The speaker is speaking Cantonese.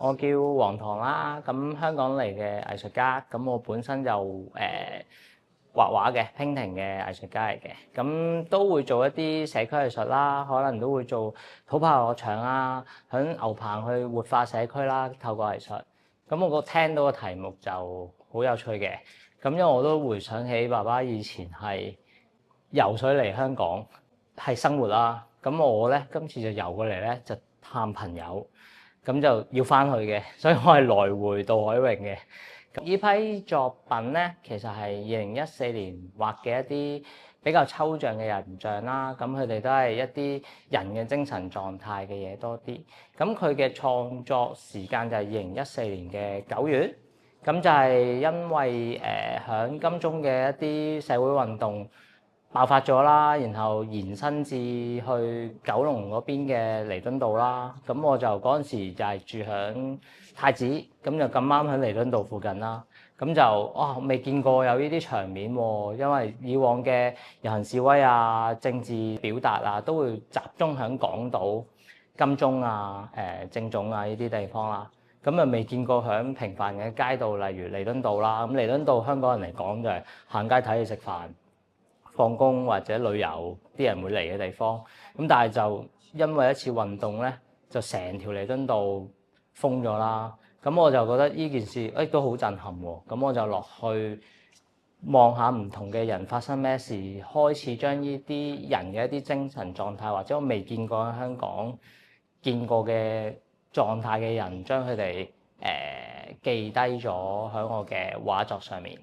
我叫黃棠啦，咁香港嚟嘅藝術家，咁我本身就畫畫嘅painting嘅藝術家嚟嘅，咁都會做一啲社區藝術啦，可能都會做土炮樂場啊，響牛棚去活化社區啦，透過藝術。咁我聽到個題目就好有趣嘅，咁因為我都回想起爸爸以前係游水嚟香港係生活啦，咁我咧今次就游過嚟咧就探朋友，咁就要翻去嘅，所以我係來回渡海泳嘅。呢批作品咧，其實係2014年畫嘅一啲比較抽象嘅人像啦。咁佢哋都係一啲人嘅精神狀態嘅嘢多啲。咁佢嘅創作時間就係2014年嘅9月。咁就係因為響金鐘嘅一啲社會運動爆發咗啦，然後延伸至去九龍嗰邊嘅彌敦道啦。咁我就嗰陣時就係住響太子，咁就咁啱喺彌敦道附近啦。咁就未見過有呢啲場面喎，因為以往嘅遊行示威啊、政治表達啊，都會集中喺港島、金鐘啊、政總啊呢啲地方啦。咁啊未見過響平凡嘅街道，例如彌敦道啦。咁彌敦道香港人嚟講就係行街睇戲食飯、放工或者旅遊啲人會嚟嘅地方。咁但係就因為一次運動咧，就成條彌敦道封咗啦。咁我就覺得呢件事都好震撼喎。咁我就落去望下唔同嘅人發生咩事，開始將呢啲人嘅一啲精神狀態，或者我未見過喺香港見過嘅狀態嘅人，將佢哋記低咗喺我嘅畫作上面。